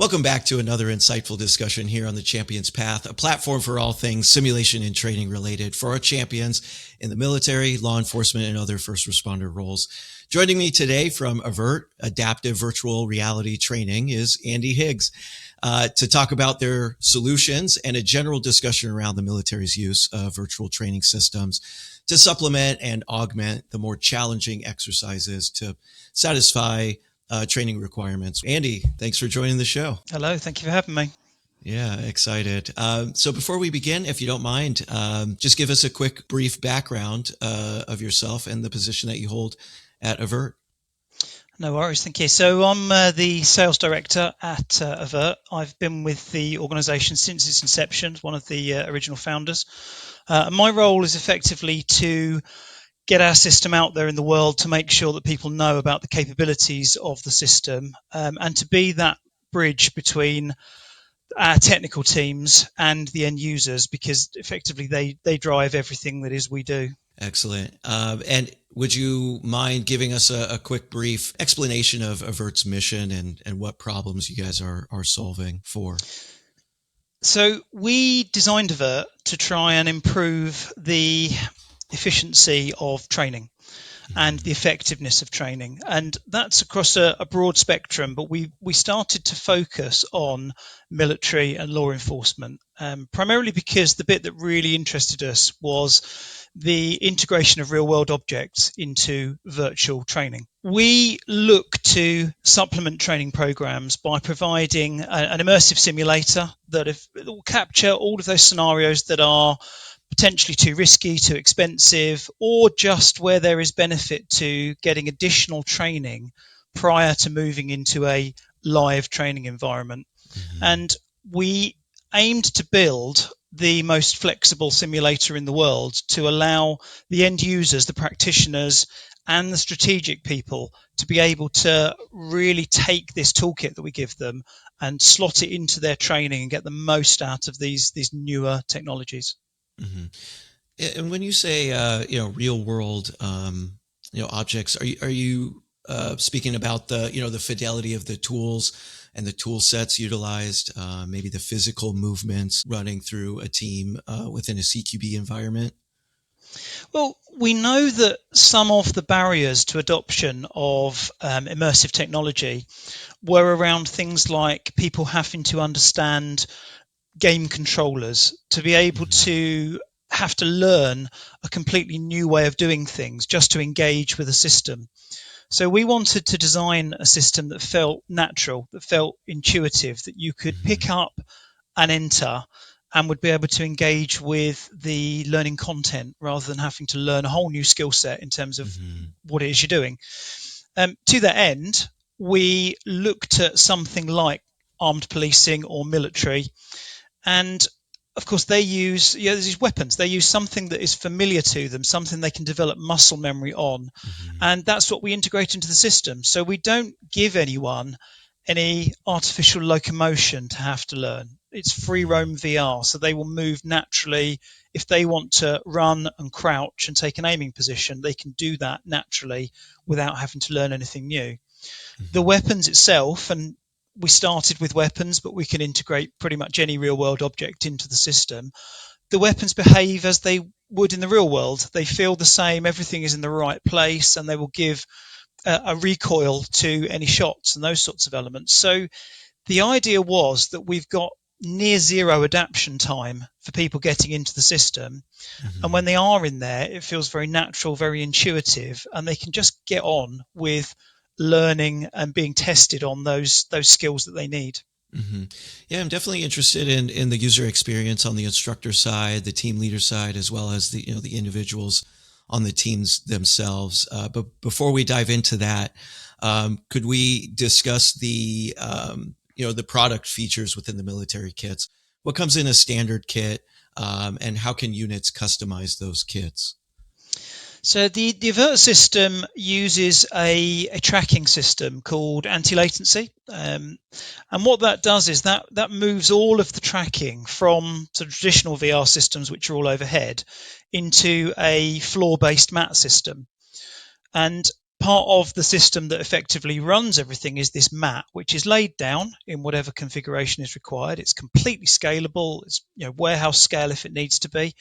Welcome back to another insightful discussion here on the Champion's Path, a platform for all things simulation and training related for our champions in the military, law enforcement, and other first responder roles. Joining me today from AVRT, Adaptive Virtual Reality Training, is Andy Higgs to talk about their solutions and a general discussion around the military's use of virtual training systems to supplement and augment the more challenging exercises to satisfy training requirements. Andy, thanks for joining the show. Hello, thank you for having me. Yeah, excited. So before we begin, if you don't mind, just give us a quick, brief background of yourself and the position that you hold at AVRT. No worries, thank you. So I'm the sales director at AVRT. I've been with the organisation since its inception, one of the original founders. My role is effectively to get our system out there in the world to make sure that people know about the capabilities of the system and to be that bridge between our technical teams and the end users, because effectively they drive everything that is we do. Excellent. And would you mind giving us a quick, brief explanation of AVRT's mission and what problems you guys are solving for? So we designed AVRT to try and improve the efficiency of training and the effectiveness of training, and that's across a broad spectrum, but we started to focus on military and law enforcement, primarily because the bit that really interested us was the integration of real world objects into virtual training. We look to supplement training programs by providing an immersive simulator that will capture all of those scenarios that are potentially too risky, too expensive, or just where there is benefit to getting additional training prior to moving into a live training environment. And we aimed to build the most flexible simulator in the world to allow the end users, the practitioners, and the strategic people to be able to really take this toolkit that we give them and slot it into their training and get the most out of these newer technologies. Mm-hmm. And when you say, real world, objects, are you speaking about the fidelity of the tools and the tool sets utilized, maybe the physical movements running through a team within a CQB environment? Well, we know that some of the barriers to adoption of immersive technology were around things like people having to understand game controllers, to be able to have to learn a completely new way of doing things just to engage with a system. So we wanted to design a system that felt natural, that felt intuitive, that you could pick up and enter and would be able to engage with the learning content rather than having to learn a whole new skill set in terms of what it is you're doing. To that end, we looked at something like armed policing or military, and of course they use these weapons. They use something that is familiar to them, something they can develop muscle memory on, and that's what we integrate into the system. So we don't give anyone any artificial locomotion to have to learn. It's free roam VR, so they will move naturally. If they want to run and crouch and take an aiming position, they can do that naturally without having to learn anything new. The weapons itself, and we started with weapons, but we can integrate pretty much any real world object into the system. The weapons behave as they would in the real world. They feel the same, everything is in the right place, and they will give a recoil to any shots and those sorts of elements. So the idea was that we've got near zero adaptation time for people getting into the system. And when they are in there, it feels very natural, very intuitive, and they can just get on with learning and being tested on those skills that they need. Mm-hmm. Yeah, I'm definitely interested in the user experience on the instructor side, the team leader side, as well as the individuals on the teams themselves. But before we dive into that, could we discuss the product features within the military kits? What comes in a standard kit, and how can units customize those kits? So the AVRT system uses a tracking system called anti-latency. And what that does is that moves all of the tracking from sort of traditional VR systems, which are all overhead, into a floor-based mat system. And part of the system that effectively runs everything is this mat, which is laid down in whatever configuration is required. It's completely scalable. It's warehouse scale if it needs to be.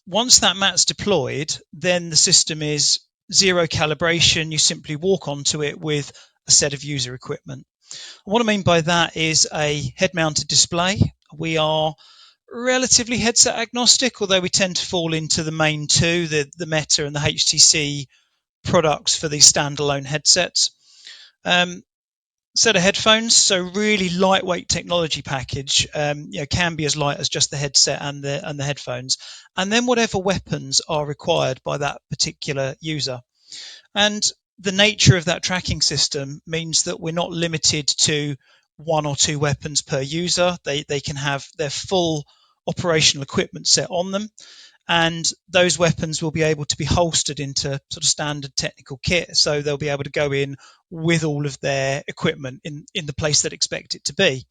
Once that mat's deployed, then the system is zero calibration. You simply walk onto it with a set of user equipment. What I mean by that is a head-mounted display. We are relatively headset agnostic, although we tend to fall into the main two, the Meta and the HTC products for these standalone headsets. Set of headphones, so really lightweight technology package. Can be as light as just the headset and the headphones, and then whatever weapons are required by that particular user. And the nature of that tracking system means that we're not limited to one or two weapons per user. They can have their full operational equipment set on them, and those weapons will be able to be holstered into sort of standard technical kit, so they'll be able to go in with all of their equipment in the place that expect it to be.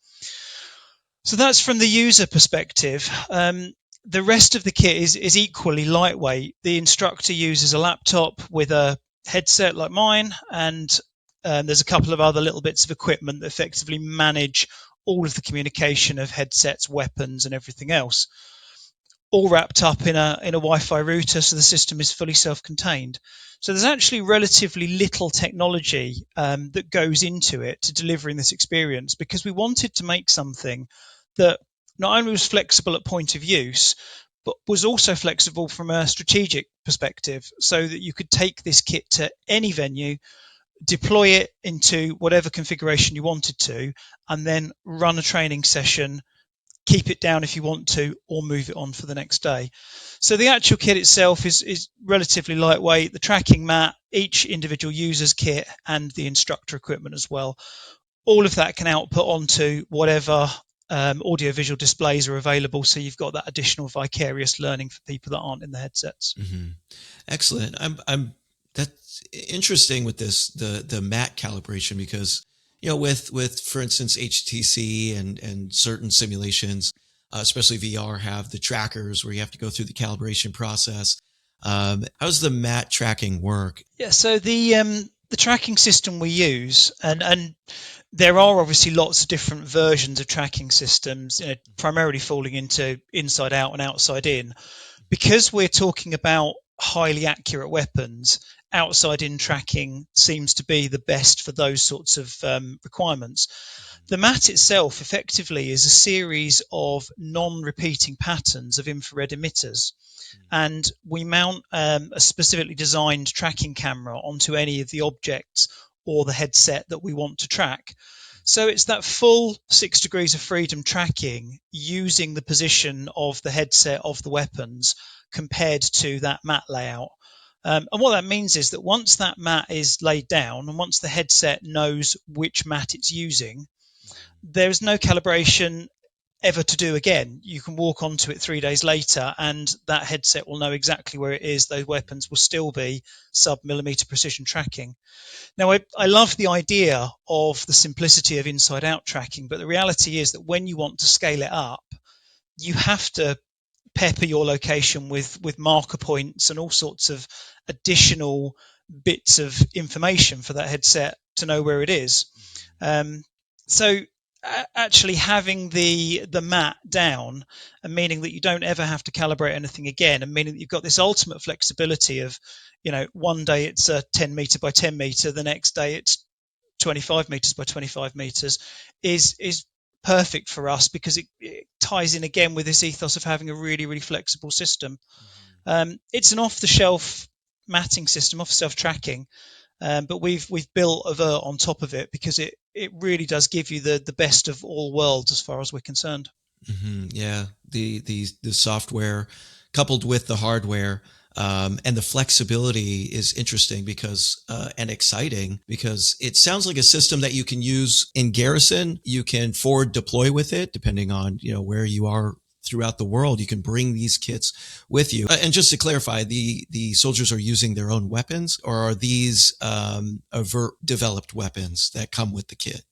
So that's from the user perspective. The rest of the kit is equally lightweight. The instructor uses a laptop with a headset like mine, and there's a couple of other little bits of equipment that effectively manage all of the communication of headsets, weapons, and everything else, all wrapped up in a Wi-Fi router, so the system is fully self-contained. So there's actually relatively little technology that goes into it to delivering this experience, because we wanted to make something that not only was flexible at point of use, but was also flexible from a strategic perspective, so that you could take this kit to any venue, deploy it into whatever configuration you wanted to, and then run a training session, keep it down if you want to, or move it on for the next day. So the actual kit itself is relatively lightweight. The tracking mat, each individual user's kit, and the instructor equipment as well, all of that can output onto whatever audiovisual displays are available, so you've got that additional vicarious learning for people that aren't in the headsets. Mm-hmm. Excellent. I'm that's interesting with this, the mat calibration, because with for instance HTC and certain simulations, especially VR, have the trackers where you have to go through the calibration process. How does the mat tracking work? Yeah, so the tracking system we use, and there are obviously lots of different versions of tracking systems, primarily falling into inside out and outside in. Because we're talking about highly accurate weapons, outside in tracking seems to be the best for those sorts of requirements. The mat itself effectively is a series of non-repeating patterns of infrared emitters, and we mount a specifically designed tracking camera onto any of the objects or the headset that we want to track. So it's that full 6 degrees of freedom tracking using the position of the headset of the weapons compared to that mat layout. And what that means is that once that mat is laid down and once the headset knows which mat it's using, there's no calibration ever to do again. You can walk onto it 3 days later and that headset will know exactly where it is. Those weapons will still be sub-millimeter precision tracking. Now, I love the idea of the simplicity of inside-out tracking, but the reality is that when you want to scale it up, you have to pepper your location with marker points and all sorts of additional bits of information for that headset to know where it is. So actually having the mat down, and meaning that you don't ever have to calibrate anything again, and meaning that you've got this ultimate flexibility of, one day it's a 10 meter by 10 meter, the next day it's 25 meters by 25 meters, is perfect for us, because it ties in again with this ethos of having a really, really flexible system. It's an off-the-shelf matting system, off-the-shelf tracking, but we've built AVRT on top of it, because it really does give you the best of all worlds as far as we're concerned. Mm-hmm. Yeah, the software coupled with the hardware, and the flexibility is interesting because and exciting, because it sounds like a system that you can use in garrison. You can forward deploy with it depending on where you are throughout the world. You can bring these kits with you. And just to clarify, the soldiers are using their own weapons, or are these AVRT developed weapons that come with the kit?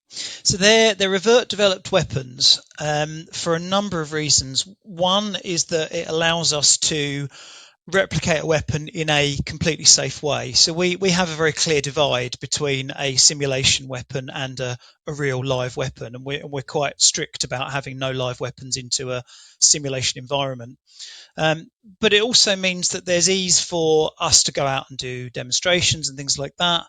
So they're AVRT developed weapons for a number of reasons. One is that it allows us to replicate a weapon in a completely safe way. So we have a very clear divide between a simulation weapon and a real live weapon, and we're quite strict about having no live weapons into a simulation environment. But it also means that there's ease for us to go out and do demonstrations and things like that.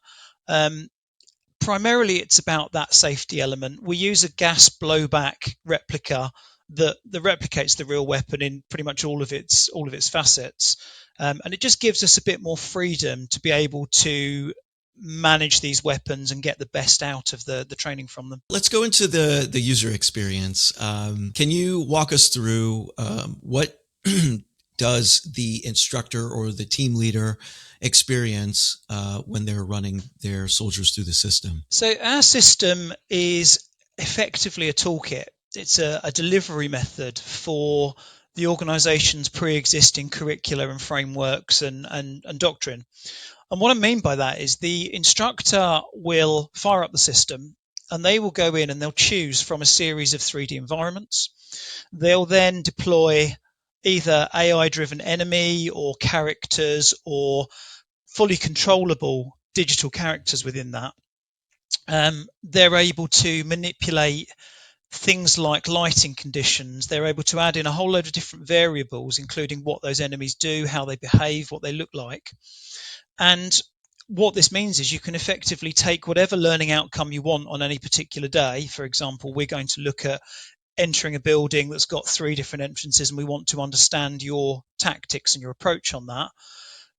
Primarily, it's about that safety element. We use a gas blowback replica that replicates the real weapon in pretty much all of its facets, and it just gives us a bit more freedom to be able to manage these weapons and get the best out of the training from them. Let's go into the user experience. Can you walk us through what does the instructor or the team leader experience when they're running their soldiers through the system? So our system is effectively a toolkit. It's a delivery method for the organization's pre-existing curricula and frameworks and doctrine. And what I mean by that is the instructor will fire up the system and they will go in and they'll choose from a series of 3D environments. They'll then deploy either AI-driven enemy or characters or fully controllable digital characters within that. They're able to manipulate things like lighting conditions. They're able to add in a whole load of different variables, including what those enemies do, how they behave, what they look like. And what this means is you can effectively take whatever learning outcome you want on any particular day. For example, we're going to look at entering a building that's got 3 different entrances, and we want to understand your tactics and your approach on that.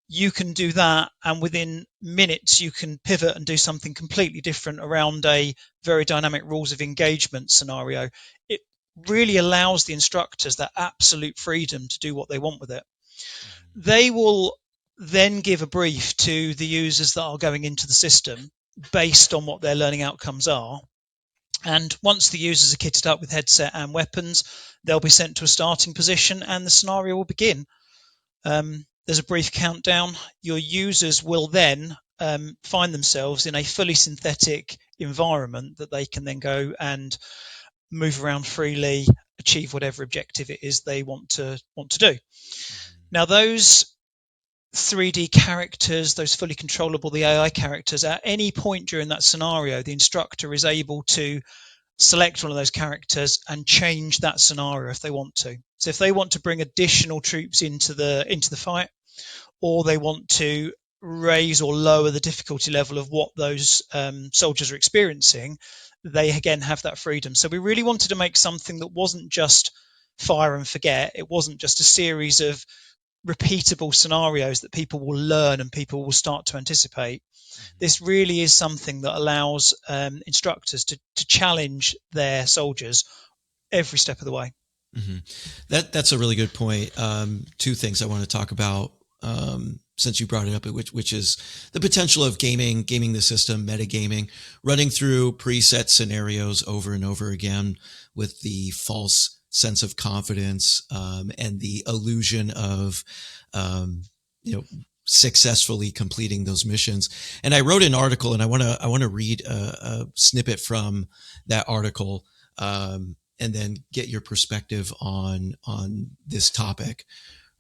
You can do that, and within minutes you can pivot and do something completely different around a very dynamic rules of engagement scenario. It really allows the instructors that absolute freedom to do what they want with it. They will then give a brief to the users that are going into the system based on what their learning outcomes are. And once the users are kitted up with headset and weapons, they'll be sent to a starting position and the scenario will begin. There's a brief countdown. Your users will then find themselves in a fully synthetic environment that they can then go and move around freely, achieve whatever objective it is they want to do. Now, those 3D characters, those fully controllable, the AI characters, at any point during that scenario, the instructor is able to select one of those characters and change that scenario if they want to. So if they want to bring additional troops into the fight, or they want to raise or lower the difficulty level of what those soldiers are experiencing, they again have that freedom. So we really wanted to make something that wasn't just fire and forget. It wasn't just a series of repeatable scenarios that people will learn and people will start to anticipate. This really is something that allows instructors to challenge their soldiers every step of the way. Mm-hmm. That's a really good point. 2 things I want to talk about since you brought it up, which is the potential of gaming the system, metagaming, running through preset scenarios over and over again with the false sense of confidence and the illusion of successfully completing those missions. And I wrote an article, and I want to read a snippet from that article. And then get your perspective on this topic,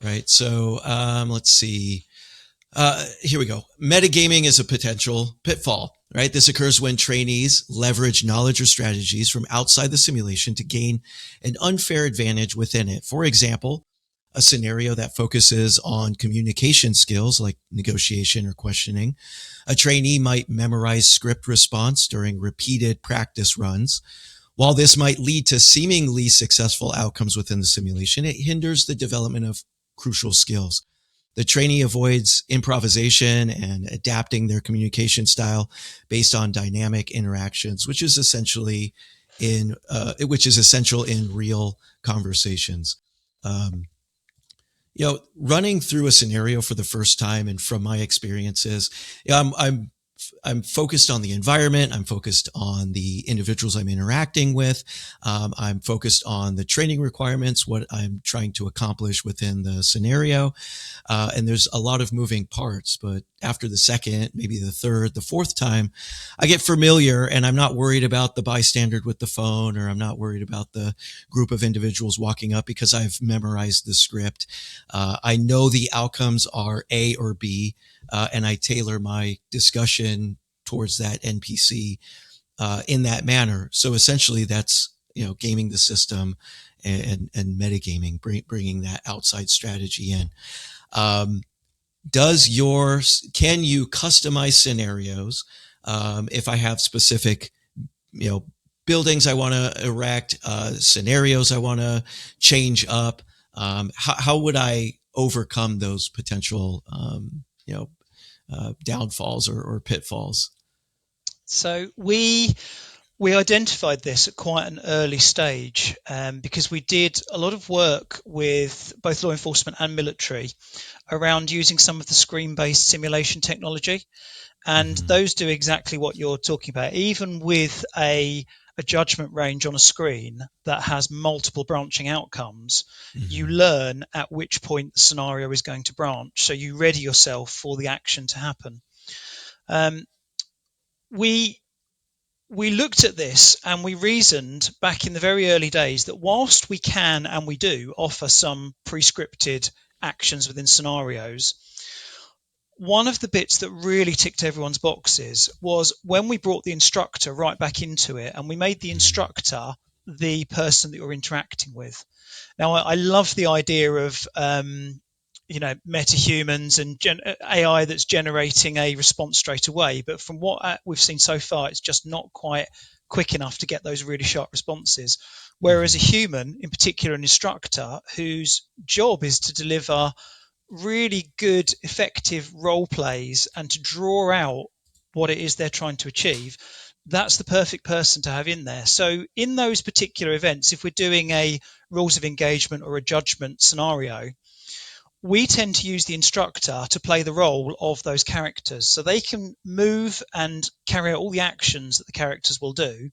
right? So let's see. Here we go. Metagaming is a potential pitfall, right? This occurs when trainees leverage knowledge or strategies from outside the simulation to gain an unfair advantage within it. For example, a scenario that focuses on communication skills like negotiation or questioning. A trainee might memorize script response during repeated practice runs. While this might lead to seemingly successful outcomes within the simulation, it hinders the development of crucial skills. The trainee avoids improvisation and adapting their communication style based on dynamic interactions, which is essential in real conversations. Running through a scenario for the first time, and from my experiences, I'm I'm focused on the environment. I'm focused on the individuals I'm interacting with. I'm focused on the training requirements, what I'm trying to accomplish within the scenario. And there's a lot of moving parts, but after the second, maybe the third, the fourth time, I get familiar and I'm not worried about the bystander with the phone, or I'm not worried about the group of individuals walking up because I've memorized the script. I know the outcomes are A or B, and I tailor my discussion towards that NPC in that manner. So essentially that's, gaming the system and metagaming, bringing that outside strategy in. Um, can you customize scenarios? If I have specific, buildings I want to erect, scenarios I want to change up, how would I overcome those potential, downfalls or pitfalls? So we identified this at quite an early stage, because we did a lot of work with both law enforcement and military around using some of the screen-based simulation technology, and Mm-hmm. those do exactly what you're talking about. Even with a judgment range on a screen that has multiple branching outcomes, you Mm-hmm. learn at which point the scenario is going to branch, so you ready yourself for the action to happen. Um, we we looked at this and we reasoned back in the very early days that whilst we can and we do offer some pre-scripted actions within scenarios, one of the bits that really ticked everyone's boxes was when we brought the instructor right back into it and we made the instructor the person that you're interacting with. Now, I love the idea of metahumans and AI that's generating a response straight away. But from what we've seen so far, it's just not quite quick enough to get those really sharp responses. Whereas a Mm-hmm. human, in particular an instructor, whose job is to deliver really good, effective role plays and to draw out what it is they're trying to achieve, that's the perfect person to have in there. So, in those particular events, if we're doing a rules of engagement or a judgment scenario, we tend to use the instructor to play the role of those characters. So they can move and carry out all the actions that the characters will do,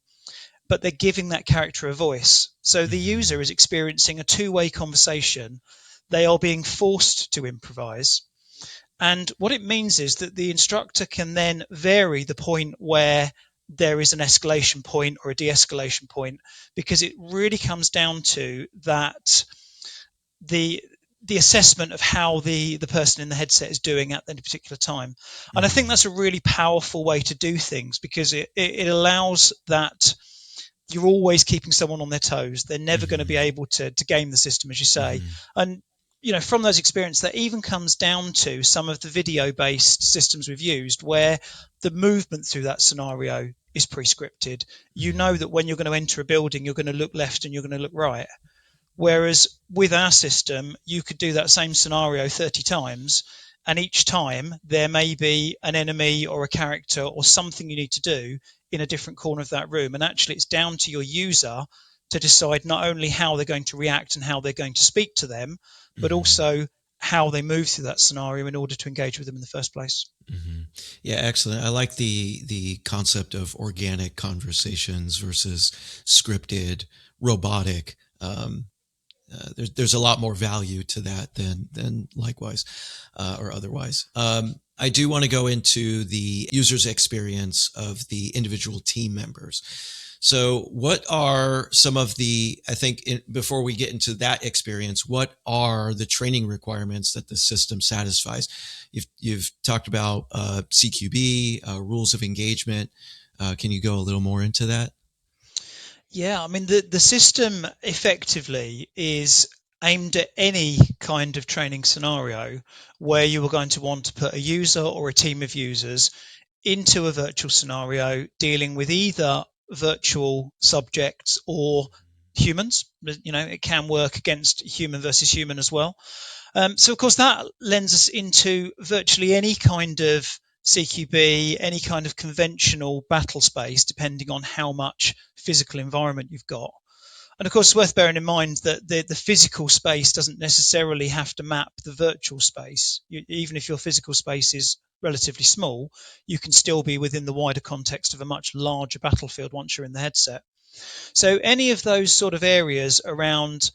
but they're giving that character a voice. So the Mm-hmm. user is experiencing a two-way conversation. They are being forced to improvise. And what it means is that the instructor can then vary the point where there is an escalation point or a de-escalation point, because it really comes down to that the the assessment of how the person in the headset is doing at any particular time. And I think Mm-hmm. that's a really powerful way to do things, because it allows that you're always keeping someone on their toes. They're never going to be Mm-hmm. able to game the system, as you say. Mm-hmm. And from those experiences, that even comes down to some of the video-based systems we've used, where the movement through that scenario is pre-scripted. You know that when you're going to enter a building, you're going to look left and you're going to look right. Whereas with our system, you could do that same scenario 30 times, and each time there may be an enemy or a character or something you need to do in a different corner of that room. And actually, it's down to your user to decide not only how they're going to react and how they're going to speak to them, but Mm-hmm. also how they move through that scenario in order to engage with them in the first place. Mm-hmm. Yeah, excellent. I like the concept of organic conversations versus scripted, robotic. There's a lot more value to that than likewise or otherwise. I do want to go into the user's experience of the individual team members. So, what are some of I think, before we get into that experience, what are the training requirements that the system satisfies? You've talked about CQB, rules of engagement. Can you go a little more into that? Yeah, I mean, the system effectively is aimed at any kind of training scenario where you are going to want to put a user or a team of users into a virtual scenario dealing with either virtual subjects or humans. It can work against human versus human as well. So, of course, that lends us into virtually any kind of CQB, any kind of conventional battle space, depending on how much physical environment you've got. And of course, it's worth bearing in mind that the physical space doesn't necessarily have to map the virtual space. Even if your physical space is relatively small, you can still be within the wider context of a much larger battlefield once you're in the headset. So any of those sort of areas around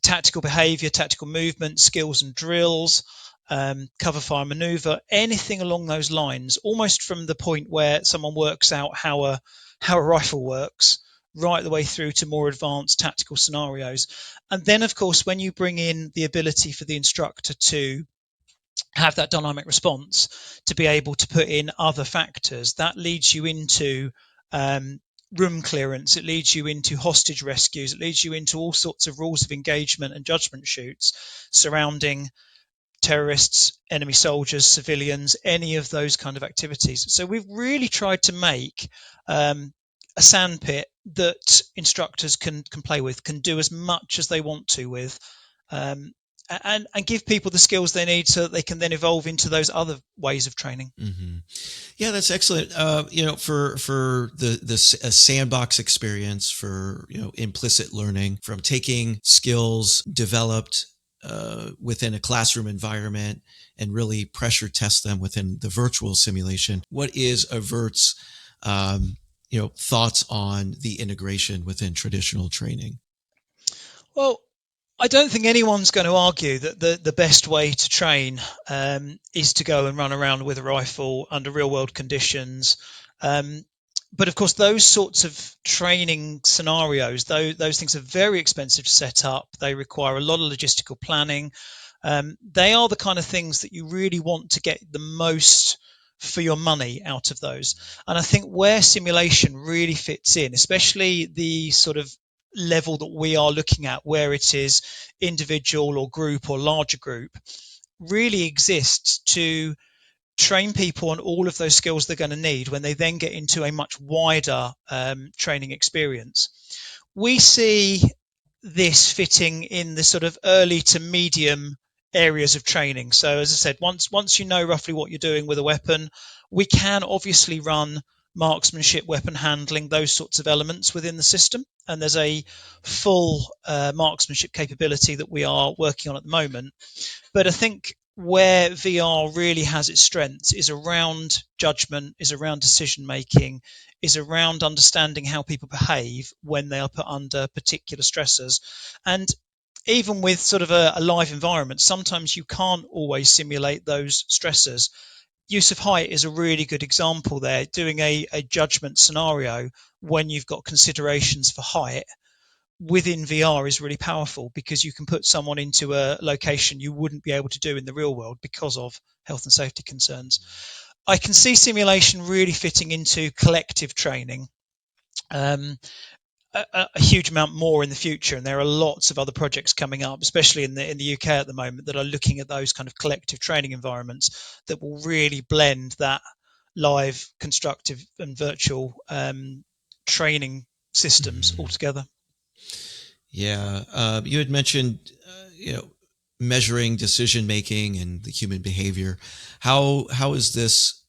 tactical behavior, tactical movement, skills and drills, cover fire maneuver, anything along those lines, almost from the point where someone works out how a rifle works, right the way through to more advanced tactical scenarios. And then, of course, when you bring in the ability for the instructor to have that dynamic response, to be able to put in other factors, that leads you into room clearance, it leads you into hostage rescues, it leads you into all sorts of rules of engagement and judgment shoots surrounding terrorists, enemy soldiers, civilians, any of those kind of activities. So we've really tried to make a sandpit that instructors can play with, can do as much as they want to with, um, and give people the skills they need so that they can then evolve into those other ways of training. Mm-hmm. Yeah, that's excellent. For the a sandbox experience for implicit learning from taking skills developed within a classroom environment and really pressure test them within the virtual simulation. What is AVRT's thoughts on the integration within traditional training? Well, I don't think anyone's going to argue that the best way to train is to go and run around with a rifle under real world conditions. But of course, those sorts of training scenarios, those things are very expensive to set up. They require a lot of logistical planning. They are the kind of things that you really want to get the most for your money out of those. And I think where simulation really fits in, especially the sort of level that we are looking at, where it is individual or group or larger group, really exists to train people on all of those skills they're going to need when they then get into a much wider training experience. We see this fitting in the sort of early to medium areas of training. So as I said, once you know roughly what you're doing with a weapon, we can obviously run marksmanship, weapon handling, those sorts of elements within the system. And there's a full marksmanship capability that we are working on at the moment. But I think where VR really has its strengths is around judgment, is around decision making, is around understanding how people behave when they are put under particular stressors. And even with sort of a live environment, sometimes you can't always simulate those stressors. Use of height is a really good example there. Doing a judgment scenario when you've got considerations for height within VR is really powerful because you can put someone into a location you wouldn't be able to do in the real world because of health and safety concerns. I can see simulation really fitting into collective training. A huge amount more in the future, and there are lots of other projects coming up, especially in the UK at the moment, that are looking at those kind of collective training environments that will really blend that live, constructive, and virtual training systems all together. Yeah, you had mentioned, measuring decision making and the human behavior. How is this?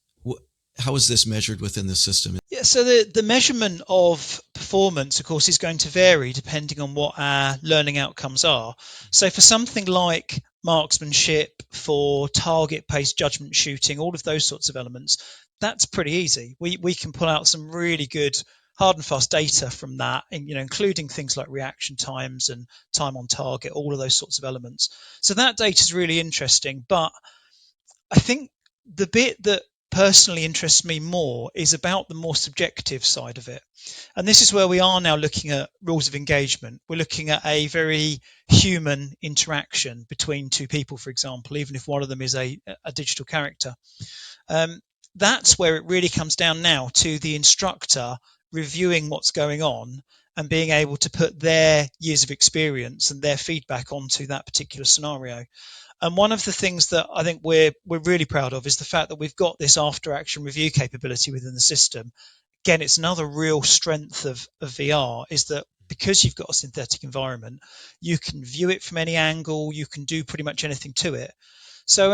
How is this measured within the system? Yeah, so the measurement of performance, of course, is going to vary depending on what our learning outcomes are. So for something like marksmanship, for target-based judgment shooting, all of those sorts of elements, that's pretty easy. We can pull out some really good hard and fast data from that, and, including things like reaction times and time on target, all of those sorts of elements. So that data is really interesting, but I think the bit that personally interests me more is about the more subjective side of it. And this is where we are now looking at rules of engagement. We're looking at a very human interaction between two people, for example, even if one of them is a digital character. That's where it really comes down now to the instructor reviewing what's going on and being able to put their years of experience and their feedback onto that particular scenario. And one of the things that I think we're really proud of is the fact that we've got this after action review capability within the system. Again, it's another real strength of VR, is that because you've got a synthetic environment, you can view it from any angle, you can do pretty much anything to it. So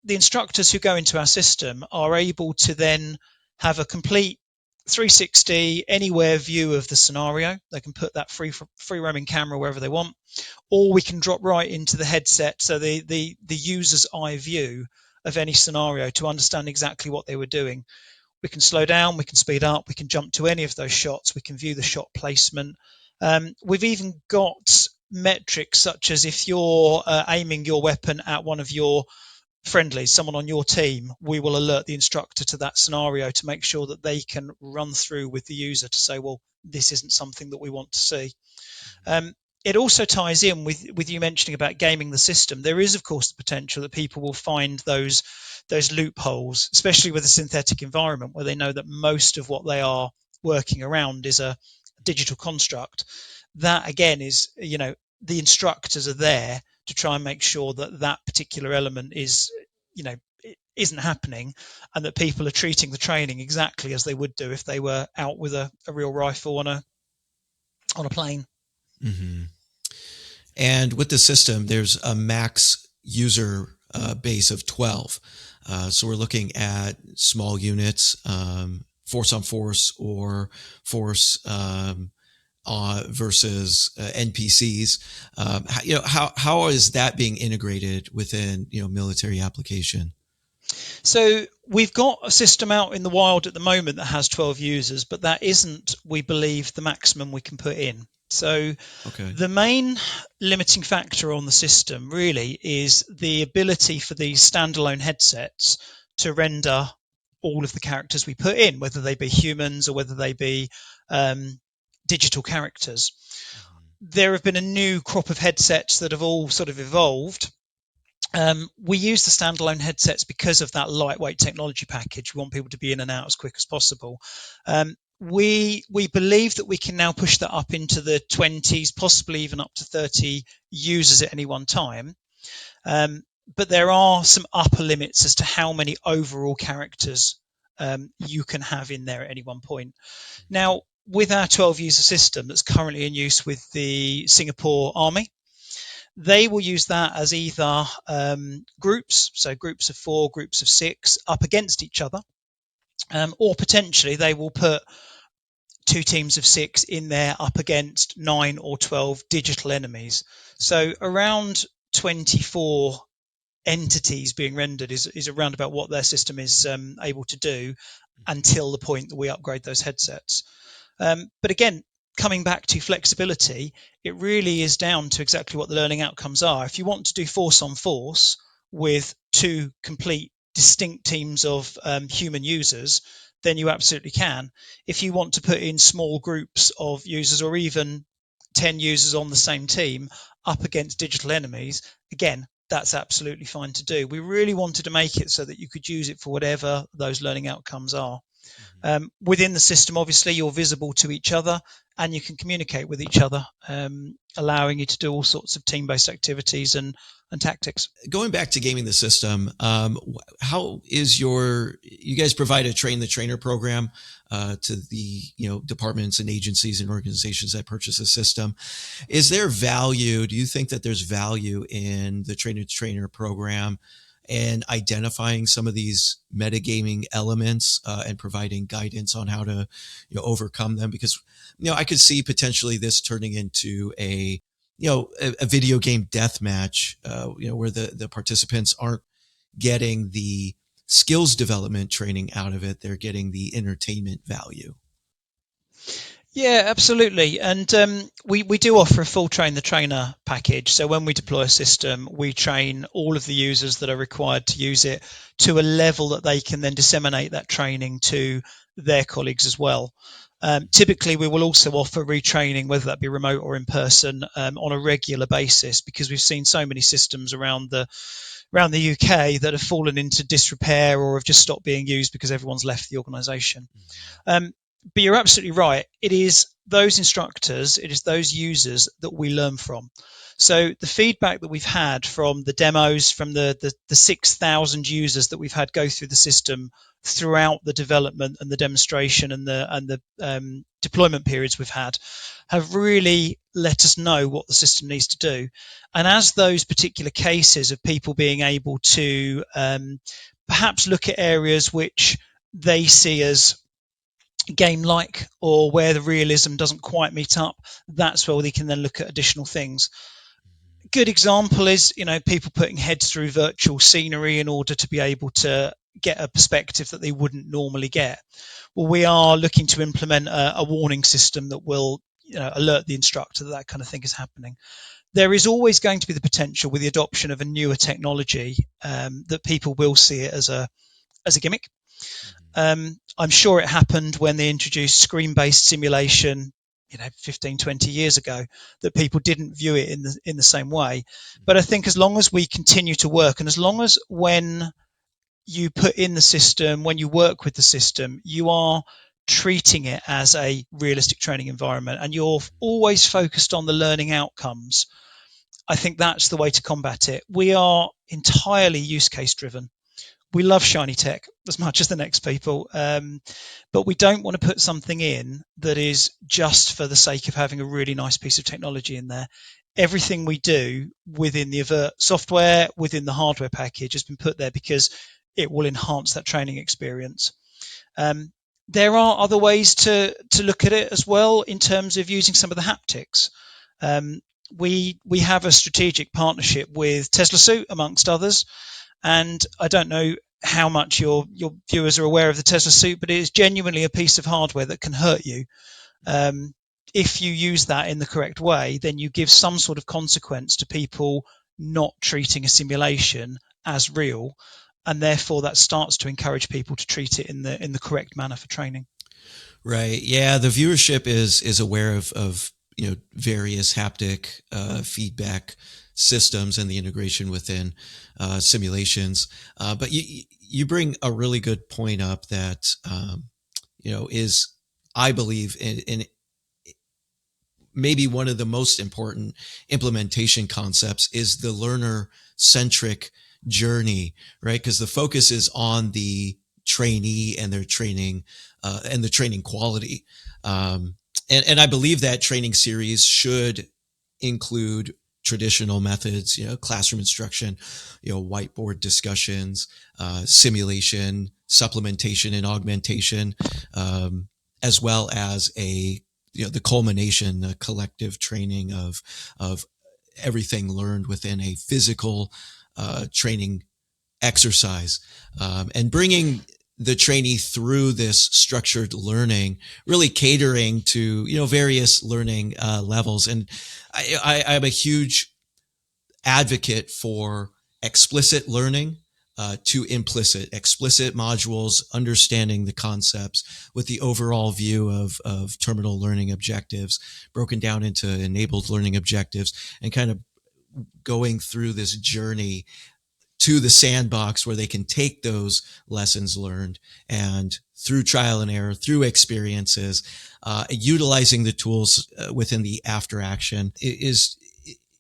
the instructors who go into our system are able to then have a complete 360 anywhere view of the scenario. They can put that free roaming camera wherever they want, or we can drop right into the headset, so the user's eye view of any scenario to understand exactly what they were doing. We can slow down, we can speed up, we can jump to any of those shots, we can view the shot placement. We've even got metrics such as if you're aiming your weapon at one of your friendlies, someone on your team, we will alert the instructor to that scenario to make sure that they can run through with the user to say, well, this isn't something that we want to see. It also ties in with you mentioning about gaming the system. There is, of course, the potential that people will find those loopholes, especially with a synthetic environment where they know that most of what they are working around is a digital construct. That again is, the instructors are there to try and make sure that that particular element is, isn't happening, and that people are treating the training exactly as they would do if they were out with a real rifle on a plane. Mm-hmm. And with the system, there's a max user base of 12. So we're looking at small units, force on force or force versus NPCs. How is that being integrated within military application? So we've got a system out in the wild at the moment that has 12 users, but that isn't, we believe, the maximum we can put in. So okay. The main limiting factor on the system really is the ability for these standalone headsets to render all of the characters we put in, whether they be humans or whether they be digital characters. There have been a new crop of headsets that have all sort of evolved. We use the standalone headsets because of that lightweight technology package. We want people to be in and out as quick as possible. We believe that we can now push that up into the 20s, possibly even up to 30 users at any one time. But there are some upper limits as to how many overall characters you can have in there at any one point. Now, with our 12 user system that's currently in use with the Singapore Army, they will use that as either groups, so groups of 4, groups of 6, up against each other, or potentially they will put 2 teams of 6 in there up against 9 or 12 digital enemies. So around 24 entities being rendered is around about what their system is able to do until the point that we upgrade those headsets. But again, coming back to flexibility, it really is down to exactly what the learning outcomes are. If you want to do force on force with 2 complete distinct teams of human users, then you absolutely can. If you want to put in small groups of users or even 10 users on the same team up against digital enemies, again, that's absolutely fine to do. We really wanted to make it so that you could use it for whatever those learning outcomes are. Within the system, obviously, you're visible to each other and you can communicate with each other, allowing you to do all sorts of team-based activities and tactics. Going back to gaming the system, how is you guys provide a train the trainer program to the departments and agencies and organizations that purchase the system? Is there value? Do you think that there's value in the train the trainer program and identifying some of these metagaming elements and providing guidance on how to overcome them? Because I could see potentially this turning into a video game death match, where the participants aren't getting the skills development training out of it. They're getting the entertainment value. Yeah, absolutely. And we do offer a full train the trainer package. So when we deploy a system, we train all of the users that are required to use it to a level that they can then disseminate that training to their colleagues as well. Typically, we will also offer retraining, whether that be remote or in person, on a regular basis, because we've seen so many systems around the UK that have fallen into disrepair or have just stopped being used because everyone's left the organisation. But you're absolutely right. It is those instructors, it is those users that we learn from. So the feedback that we've had from the demos, from the 6,000 users that we've had go through the system throughout the development and the demonstration and the deployment periods we've had, have really let us know what the system needs to do. And as those particular cases of people being able to perhaps look at areas which they see as game-like, or where the realism doesn't quite meet up, that's where they can then look at additional things. Good example is, people putting heads through virtual scenery in order to be able to get a perspective that they wouldn't normally get. Well, we are looking to implement a warning system that will alert the instructor that that kind of thing is happening. There is always going to be the potential with the adoption of a newer technology that people will see it as a gimmick. I'm sure it happened when they introduced screen-based simulation 15, 20 years ago, that people didn't view it in the same way. But I think as long as we continue to work, and as long as when you put in the system, when you work with the system, you are treating it as a realistic training environment and you're always focused on the learning outcomes, I think that's the way to combat it. We are entirely use case driven. We love shiny tech as much as the next people, but we don't want to put something in that is just for the sake of having a really nice piece of technology in there. Everything we do within the AVRT software, within the hardware package, has been put there because it will enhance that training experience. There are other ways to look at it as well in terms of using some of the haptics. We have a strategic partnership with Tesla Suit, amongst others, and I don't know how much your viewers are aware of the Tesla Suit, but it is genuinely a piece of hardware that can hurt you. If you use that in the correct way, then you give some sort of consequence to people not treating a simulation as real, and therefore that starts to encourage people to treat it in the correct manner for training. Right. Yeah. The viewership is aware of various haptic feedback systems and the integration within simulations. But you bring a really good point up that is, I believe, in maybe one of the most important implementation concepts is the learner centric journey, right? Because the focus is on the trainee and their training and the training quality. And I believe that training series should include traditional methods, classroom instruction, whiteboard discussions, simulation, supplementation and augmentation, as well as the culmination, the collective training of everything learned within a physical training exercise, and bringing the trainee through this structured learning, really catering to various learning levels. And I'm a huge advocate for explicit learning to implicit modules, understanding the concepts with the overall view of terminal learning objectives broken down into enabled learning objectives, and kind of going through this journey to the sandbox where they can take those lessons learned and through trial and error, through experiences, utilizing the tools within the after action is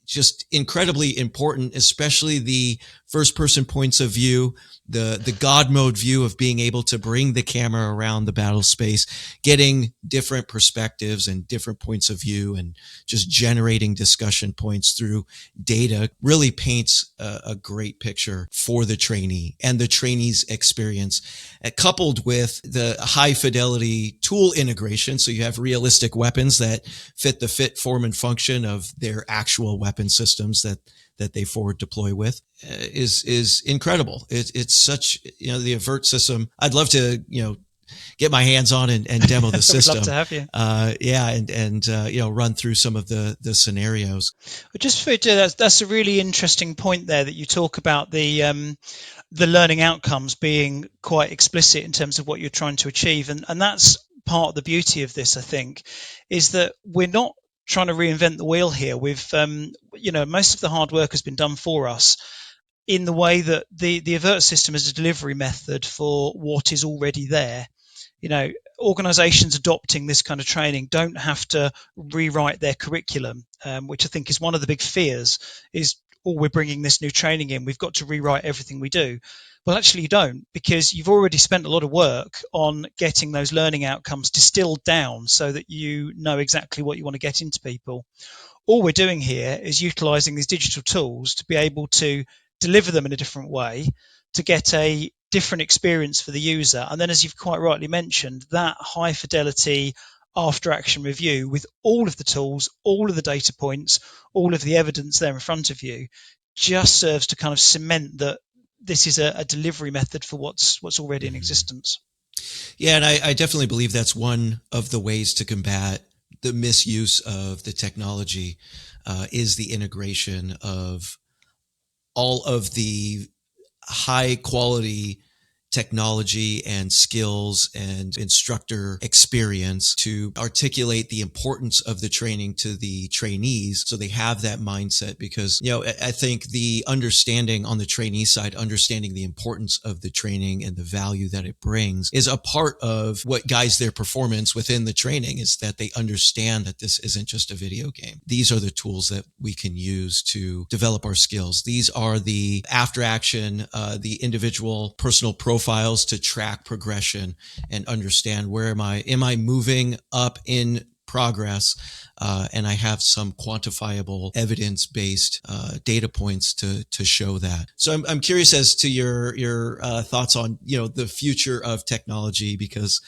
just incredibly important, especially the first person points of view, the God mode view of being able to bring the camera around the battle space, getting different perspectives and different points of view, and just generating discussion points through data really paints a great picture for the trainee and the trainee's experience, coupled with the high fidelity tool integration. So you have realistic weapons that fit the fit, form, and function of their actual weapon systems that they forward deploy with, is incredible. It's such, the AVRT system. I'd love to, get my hands on and demo the system. We'd love to have you. And run through some of the scenarios. But just for that's a really interesting point there that you talk about the learning outcomes being quite explicit in terms of what you're trying to achieve, and that's part of the beauty of this, I think, is that we're not trying to reinvent the wheel here. We've most of the hard work has been done for us in the way that the AVRT system is a delivery method for what is already there. Organizations adopting this kind of training don't have to rewrite their curriculum, which I think is one of the big fears is, we're bringing this new training in, we've got to rewrite everything we do. Well, actually you don't, because you've already spent a lot of work on getting those learning outcomes distilled down so that you know exactly what you want to get into people. All we're doing here is utilizing these digital tools to be able to deliver them in a different way, to get a different experience for the user. And then, as you've quite rightly mentioned, that high fidelity after action review with all of the tools, all of the data points, all of the evidence there in front of you just serves to kind of cement that this is a delivery method for what's already in existence. Yeah, and I definitely believe that's one of the ways to combat the misuse of the technology is the integration of all of the high quality technology and skills and instructor experience to articulate the importance of the training to the trainees so they have that mindset. Because I think the understanding on the trainee side, understanding the importance of the training and the value that it brings is a part of what guides their performance within the training, is that they understand that this isn't just a video game. These are the tools that we can use to develop our skills. These are the after action, the individual personal profiles to track progression and understand where am I moving up in progress, and I have some quantifiable evidence-based data points to show that. So I'm curious as to your thoughts on the future of technology, because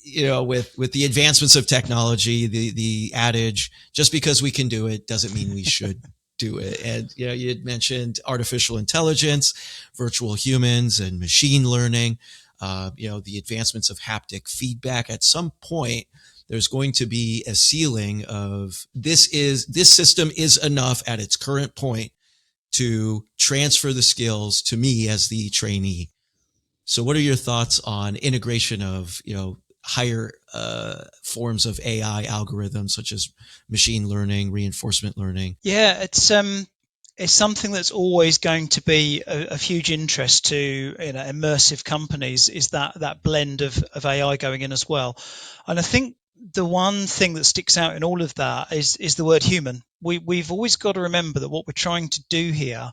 with the advancements of technology, the adage, just because we can do it doesn't mean we should do it. And you had mentioned artificial intelligence, virtual humans, and machine learning. The advancements of haptic feedback. At some point, there's going to be a ceiling of this system is enough at its current point to transfer the skills to me as the trainee. So what are your thoughts on integration of higher forms of AI algorithms such as machine learning, reinforcement learning? Yeah, it's something that's always going to be of huge interest to immersive companies, is that blend of AI going in as well. And I think the one thing that sticks out in all of that is the word human. We've always got to remember that what we're trying to do here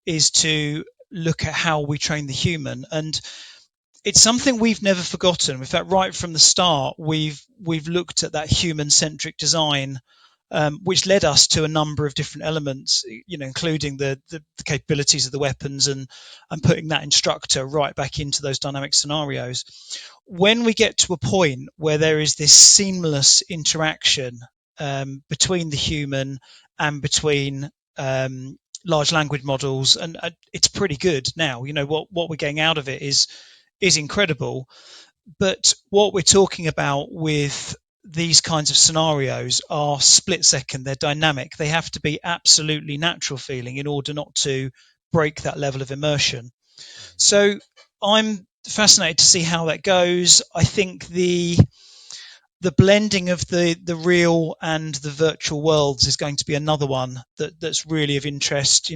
is to look at how we train the human, and it's something we've never forgotten. In fact, right from the start, we've looked at that human-centric design, which led us to a number of different elements, including the capabilities of the weapons and putting that instructor right back into those dynamic scenarios. When we get to a point where there is this seamless interaction between the human and between large language models, and it's pretty good now. What we're getting out of it is incredible. But what we're talking about with these kinds of scenarios are split second, they're dynamic, they have to be absolutely natural feeling in order not to break that level of immersion. So I'm fascinated to see how that goes. I think the blending of the real and the virtual worlds is going to be another one that's really of interest.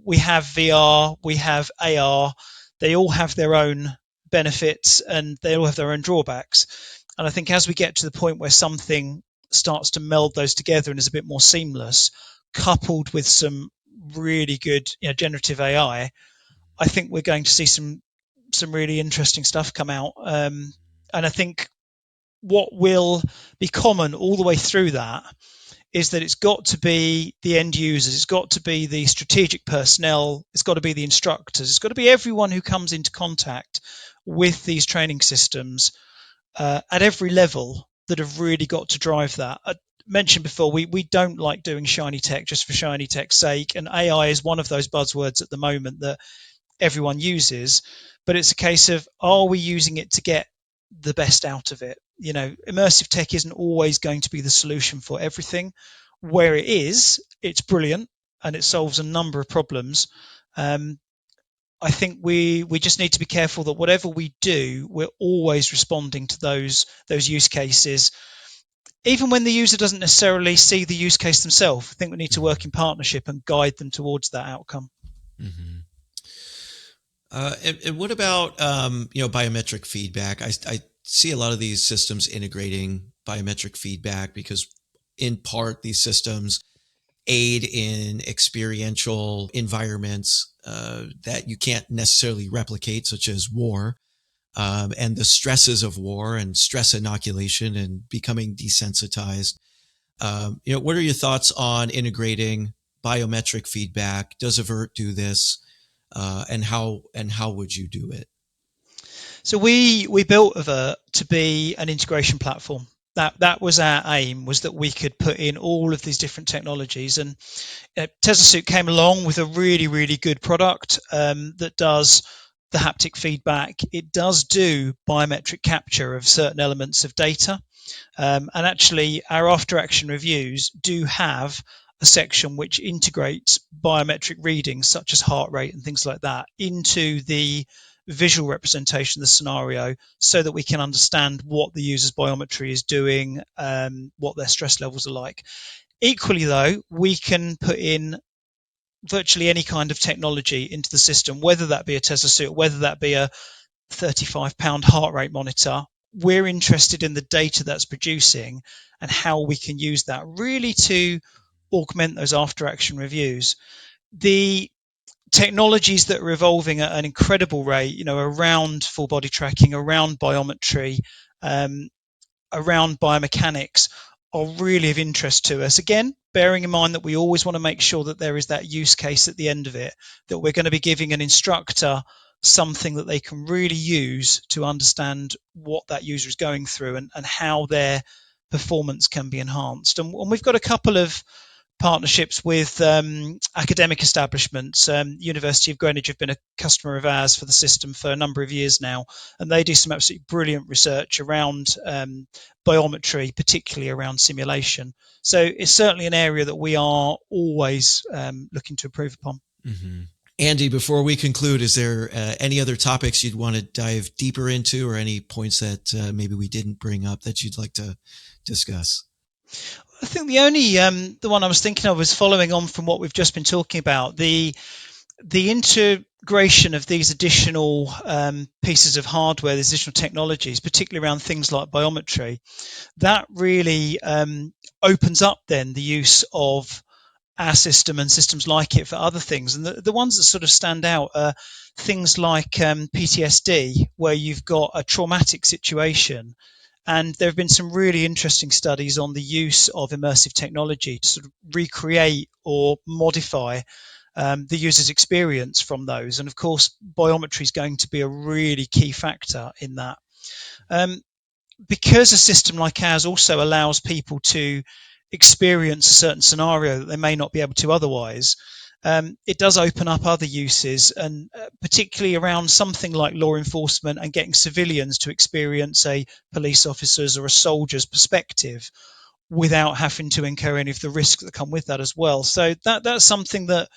We have VR, we have AR, they all have their own benefits and they all have their own drawbacks. And I think as we get to the point where something starts to meld those together and is a bit more seamless, coupled with some really good generative AI, I think we're going to see some really interesting stuff come out. And I think what will be common all the way through that is that it's got to be the end users, it's got to be the strategic personnel, it's got to be the instructors, it's got to be everyone who comes into contact with these training systems at every level that have really got to drive that. I mentioned before, we don't like doing shiny tech just for shiny tech's sake, and AI is one of those buzzwords at the moment that everyone uses, but it's a case of, are we using it to get the best out of it? Immersive tech isn't always going to be the solution for everything. Where it is, it's brilliant and it solves a number of problems. I think we just need to be careful that whatever we do, we're always responding to those use cases, even when the user doesn't necessarily see the use case themselves. I think we need to work in partnership and guide them towards that outcome. Mm-hmm. And what about biometric feedback? I see a lot of these systems integrating biometric feedback because, in part, these systems aid in experiential environments that you can't necessarily replicate, such as war, and the stresses of war and stress inoculation and becoming desensitized. What are your thoughts on integrating biometric feedback? Does AVRT do this? And how would you do it? So we built AVRT to be an integration platform. That was our aim, was that we could put in all of these different technologies. And Tesla Suit came along with a really good product that does the haptic feedback. It does do biometric capture of certain elements of data. And actually, our after action reviews do have a section which integrates biometric readings such as heart rate and things like that into the visual representation of the scenario, so that we can understand what the user's biometry is doing, what their stress levels are like. Equally, though, we can put in virtually any kind of technology into the system, whether that be a Tesla Suit, whether that be a £35 heart rate monitor. We're interested in the data that's producing and how we can use that really to augment those after action reviews. The technologies that are evolving at an incredible rate, around full body tracking, around biometry, around biomechanics, are really of interest to us. Again, bearing in mind that we always want to make sure that there is that use case at the end of it, that we're going to be giving an instructor something that they can really use to understand what that user is going through, and how their performance can be enhanced. And we've got a couple of partnerships with academic establishments. University of Greenwich have been a customer of ours for the system for a number of years now, and they do some absolutely brilliant research around biometry, particularly around simulation. So it's certainly an area that we are always looking to improve upon. Mm-hmm. Andy, before we conclude, is there any other topics you'd want to dive deeper into, or any points that maybe we didn't bring up that you'd like to discuss? I think the only the one I was thinking of was following on from what we've just been talking about, the integration of these additional pieces of hardware, these additional technologies, particularly around things like biometry. That really opens up then the use of our system and systems like it for other things. And the ones that sort of stand out are things like PTSD, where you've got a traumatic situation. And there have been some really interesting studies on the use of immersive technology to sort of recreate or modify the user's experience from those. And of course, biometry is going to be a really key factor in that. Because a system like ours also allows people to experience a certain scenario that they may not be able to otherwise, it does open up other uses, and particularly around something like law enforcement and getting civilians to experience a police officer's or a soldier's perspective without having to incur any of the risks that come with that as well. So that's something that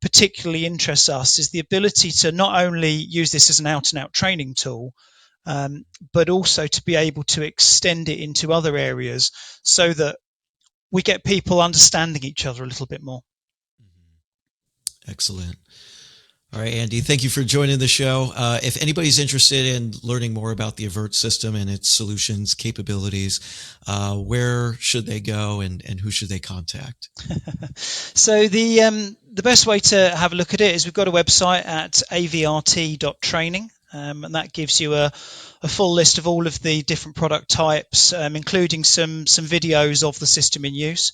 particularly interests us, is the ability to not only use this as an out-and-out training tool, but also to be able to extend it into other areas, so that we get people understanding each other a little bit more. Excellent. All right, Andy, thank you for joining the show. If anybody's interested in learning more about the AVRT system and its solutions, capabilities, where should they go, and who should they contact? So the best way to have a look at it is we've got a website at AVRT.training. And that gives you a full list of all of the different product types, including some videos of the system in use.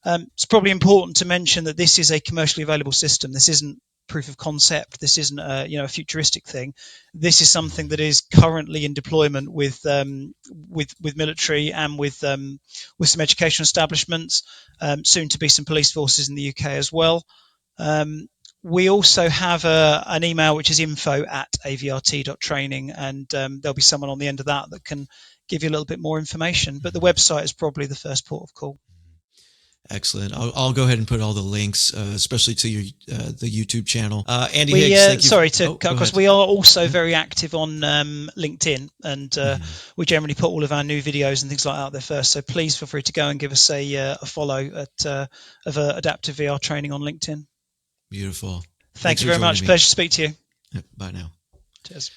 It's probably important to mention that this is a commercially available system. This isn't proof of concept. This isn't a futuristic thing. This is something that is currently in deployment with military and with some educational establishments, soon to be some police forces in the UK as well. We also have an email which is info@avrt.training, and there'll be someone on the end of that can give you a little bit more information. But the website is probably the first port of call. Excellent. I'll go ahead and put all the links, especially to your the YouTube channel. Andy Higgs, thank you. Sorry to cut across. We are also very active on LinkedIn, and we generally put all of our new videos and things like that out there first. So please feel free to go and give us a follow at of Adaptive VR Training on LinkedIn. Beautiful. Thank you very much. Pleasure to speak to you. Bye now. Cheers.